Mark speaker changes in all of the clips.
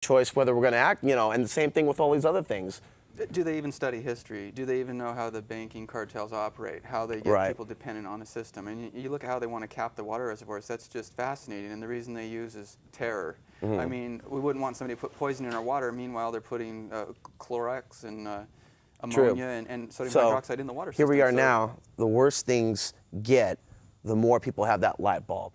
Speaker 1: choice whether we're going to act, and the same thing with all these other things.
Speaker 2: Do they even study history? Do they even know how the banking cartels operate, how they get
Speaker 1: Right.
Speaker 2: people dependent on a system? And you look at how they want to cap the water reservoirs, that's just fascinating. And the reason they use is terror. I mean, we wouldn't want somebody to put poison in our water. Meanwhile, they're putting Clorox and ammonia and sodium hydroxide in the water system.
Speaker 1: Here we are now. The worse things get, the more people have that light bulb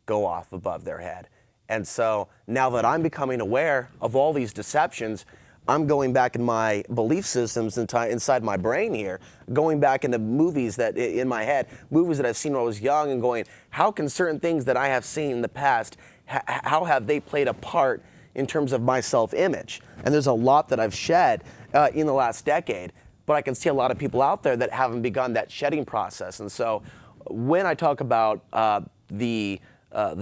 Speaker 1: go off above their head. And so now that I'm becoming aware of all these deceptions, I'm going back in my belief systems inside my brain here, going back into movies that in my head, movies that I've seen when I was young, and going, how can certain things that I have seen in the past, how have they played a part in terms of my self-image? And there's a lot that I've shed in the last decade, but I can see a lot of people out there that haven't begun that shedding process. And so when I talk about the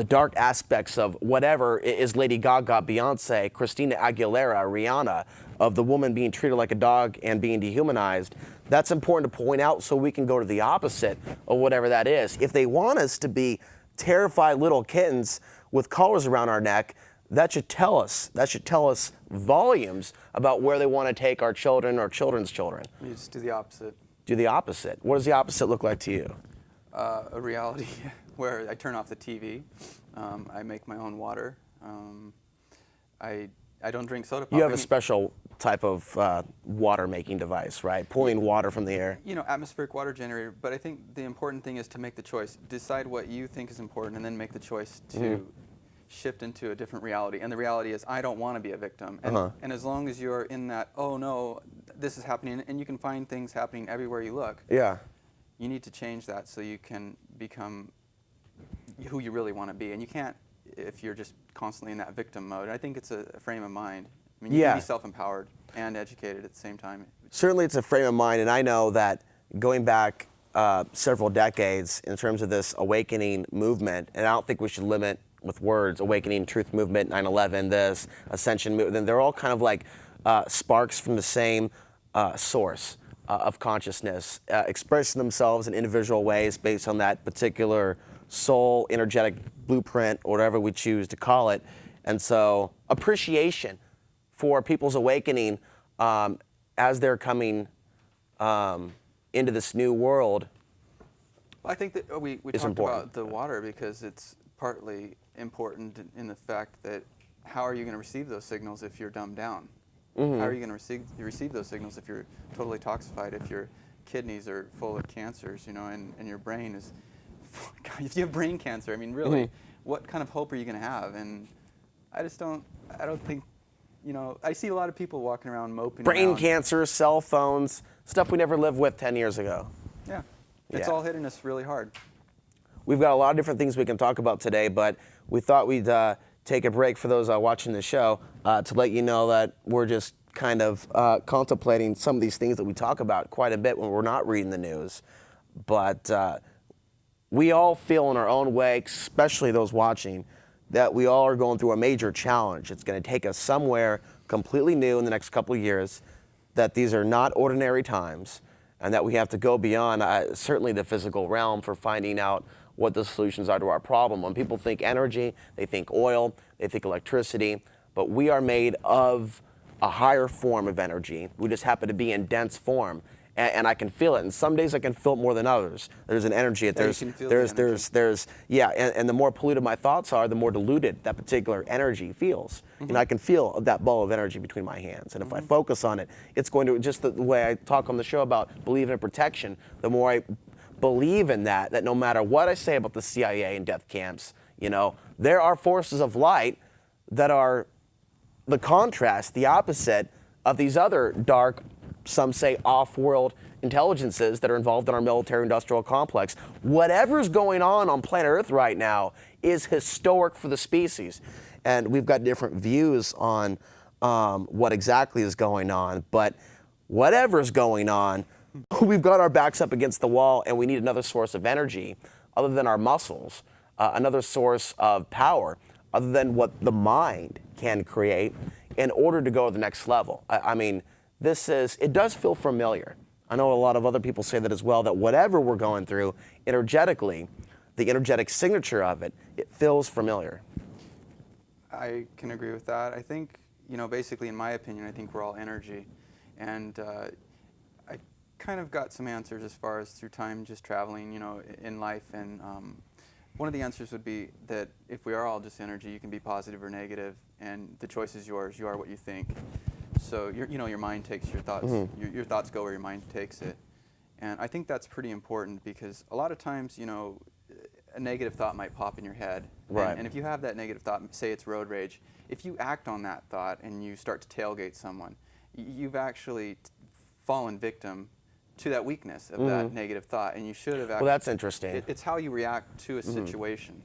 Speaker 1: dark aspects of whatever is Lady Gaga, Beyonce, Christina Aguilera, Rihanna, of the woman being treated like a dog and being dehumanized, that's important to point out so we can go to the opposite of whatever that is. If they want us to be terrified little kittens with collars around our neck, that should tell us volumes about where they want to take our children or children's children.
Speaker 2: You just do the opposite.
Speaker 1: Do the opposite. What does the opposite look like to you?
Speaker 2: A reality where I turn off the TV, I make my own water, I don't drink soda pop.
Speaker 1: You have a special type of water making device, right? Pulling water from the air.
Speaker 2: You know, atmospheric water generator, but I think the important thing is to make the choice. Decide what you think is important and then make the choice to shift into a different reality. And the reality is, I don't want to be a victim. And as long as you're in that, oh no, this is happening, and you can find things happening everywhere you look.
Speaker 1: Yeah.
Speaker 2: You need to change that so you can become who you really want to be. And you can't if you're just constantly in that victim mode. And I think it's a frame of mind. I mean, you can be self-empowered and educated at the same time.
Speaker 1: Certainly it's a frame of mind, and I know that going back several decades in terms of this awakening movement, and I don't think we should limit with words, awakening, truth movement, 9/11, this, ascension movement, they're all kind of like sparks from the same source of consciousness, expressing themselves in individual ways based on that particular soul, energetic blueprint, or whatever we choose to call it. And so appreciation for people's awakening as they're coming into this new world.
Speaker 2: Well, I think that we talked about the water because it's partly important in the fact that how are you going to receive those signals if you're dumbed down? How are you going to receive those signals if you're totally toxified, if your kidneys are full of cancers, you know, and your brain is, if you have brain cancer, I mean, really, what kind of hope are you going to have? And I don't think, you know, I see a lot of people walking around moping
Speaker 1: Brain cancer, cell phones, stuff we never lived with 10 years ago.
Speaker 2: Yeah, it's all hitting us really hard.
Speaker 1: We've got a lot of different things we can talk about today, but we thought we'd take a break for those watching the show to let you know that we're just kind of contemplating some of these things that we talk about quite a bit when we're not reading the news. But we all feel in our own way, especially those watching, that we all are going through a major challenge. It's going to take us somewhere completely new in the next couple of years, that these are not ordinary times, and that we have to go beyond certainly the physical realm for finding out what the solutions are to our problem. When people think energy, they think oil, they think electricity, but we are made of a higher form of energy. We just happen to be in dense form. And I can feel it. And some days I can feel it more than others. There's an energy. And the more polluted my thoughts are, the more diluted that particular energy feels. And I can feel that ball of energy between my hands. And if I focus on it, it's going to, just the way I talk on the show about believing in protection, the more I believe in that no matter what I say about the CIA and death camps, you know, there are forces of light that are the contrast, the opposite of these other dark, some say off-world intelligences that are involved in our military-industrial complex. Whatever's going on planet Earth right now is historic for the species. And we've got different views on what exactly is going on, but whatever's going on, we've got our backs up against the wall, and we need another source of energy other than our muscles, another source of power other than what the mind can create in order to go to the next level. I mean, it does feel familiar. I know a lot of other people say that as well, that whatever we're going through energetically, the energetic signature of it, it feels familiar.
Speaker 2: I can agree with that. I think, basically, in my opinion, I think we're all energy. And I kind of got some answers as far as through time just traveling, in life. And one of the answers would be that if we are all just energy, you can be positive or negative, and the choice is yours. You are what you think. So your mind takes your thoughts. Mm-hmm. Your thoughts go where your mind takes it. And I think that's pretty important because a lot of times, a negative thought might pop in your head.
Speaker 1: Right.
Speaker 2: And if you have that negative thought, say it's road rage, if you act on that thought and you start to tailgate someone, you've actually fallen victim to that weakness of that negative thought, and you should have actually...
Speaker 1: Well, that's interesting.
Speaker 2: It's how you react to a situation.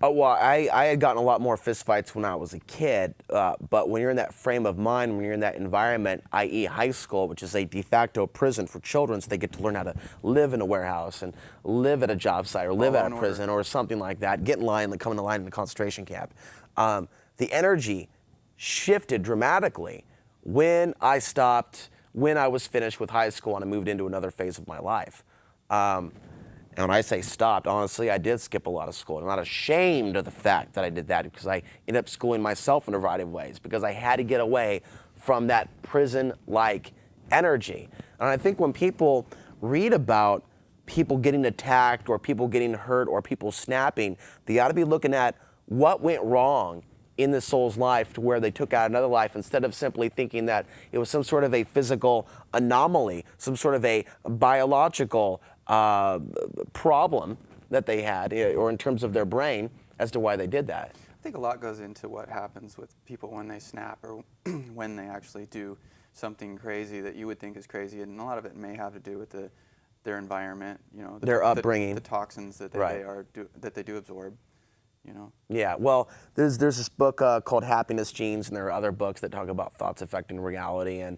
Speaker 1: Well, I had gotten a lot more fistfights when I was a kid, but when you're in that frame of mind, when you're in that environment, i.e. high school, which is a de facto prison for children, so they get to learn how to live in a warehouse and live at a job site or live at a prison or something like that, get in line, come into line in a concentration camp. The energy shifted dramatically when I stopped, when I was finished with high school and I moved into another phase of my life. And when I say stopped, honestly, I did skip a lot of school. I'm not ashamed of the fact that I did that because I ended up schooling myself in a variety of ways because I had to get away from that prison-like energy. And I think when people read about people getting attacked or people getting hurt or people snapping, they ought to be looking at what went wrong in the soul's life to where they took out another life instead of simply thinking that it was some sort of a physical anomaly, some sort of a biological problem that they had, or in terms of their brain, as to why they did that.
Speaker 2: I think a lot goes into what happens with people when they snap or when they actually do something crazy that you would think is crazy, and a lot of it may have to do with their environment,
Speaker 1: their upbringing,
Speaker 2: the toxins that they do absorb.
Speaker 1: Yeah, well, there's this book called Happiness Genes, and there are other books that talk about thoughts affecting reality, and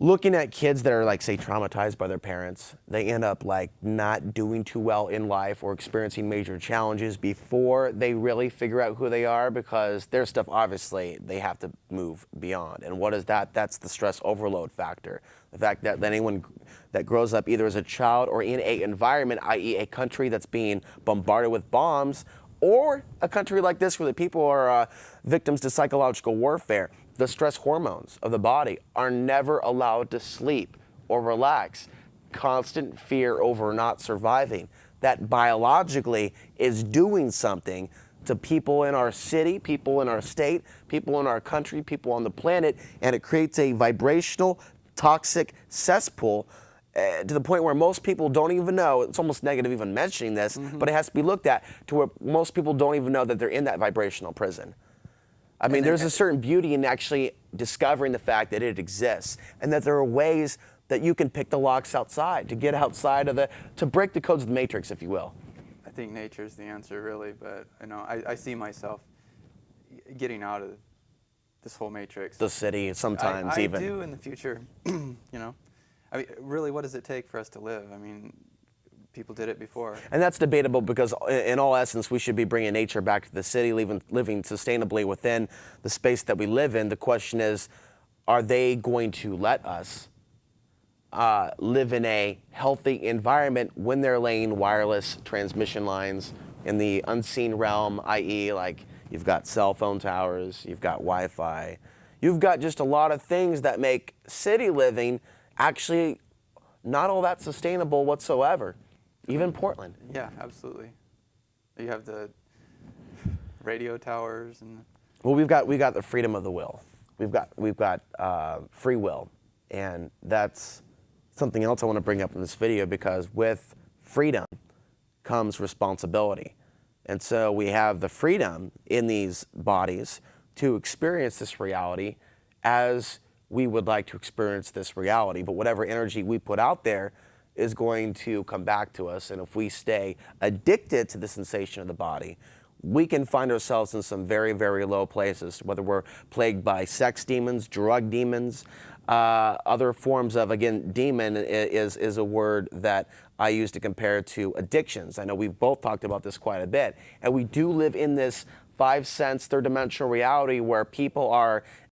Speaker 1: looking at kids that are, like, say, traumatized by their parents, they end up, like, not doing too well in life or experiencing major challenges before they really figure out who they are, because their stuff, obviously, they have to move beyond. And what is that? That's the stress overload factor. The fact that anyone that grows up either as a child or in an environment, i.e. a country that's being bombarded with bombs, or a country like this where the people are victims to psychological warfare, the stress hormones of the body are never allowed to sleep or relax. Constant fear over not surviving. That biologically is doing something to people in our city, people in our state, people in our country, people on the planet, and it creates a vibrational, toxic cesspool to the point where most people don't even know. It's almost negative even mentioning this, but it has to be looked at to where most people don't even know that they're in that vibrational prison. I mean, there's a certain beauty in actually discovering the fact that it exists and that there are ways that you can pick the locks outside, to get outside of to break the codes of the matrix, if you will.
Speaker 2: I think nature's the answer, really, but I see myself getting out of this whole matrix.
Speaker 1: The city, sometimes even.
Speaker 2: I do in the future, I mean, really, what does it take for us to live? I mean, people did it before.
Speaker 1: And that's debatable because in all essence, we should be bringing nature back to the city, living sustainably within the space that we live in. The question is, are they going to let us live in a healthy environment when they're laying wireless transmission lines in the unseen realm, i.e. like you've got cell phone towers, you've got Wi-Fi, you've got just a lot of things that make city living actually not all that sustainable whatsoever. Even Portland.
Speaker 2: Yeah, absolutely. You have the radio towers and.
Speaker 1: Well, we've got the freedom of the will. We've got free will, and that's something else I want to bring up in this video, because with freedom comes responsibility, and so we have the freedom in these bodies to experience this reality as we would like to experience this reality. But whatever energy we put out there is going to come back to us. And if we stay addicted to the sensation of the body, we can find ourselves in some very, very low places, whether we're plagued by sex demons, drug demons, other forms of, again, demon is a word that I use to compare to addictions. I know we've both talked about this quite a bit. And we do live in this 5 sense, third dimensional reality where people are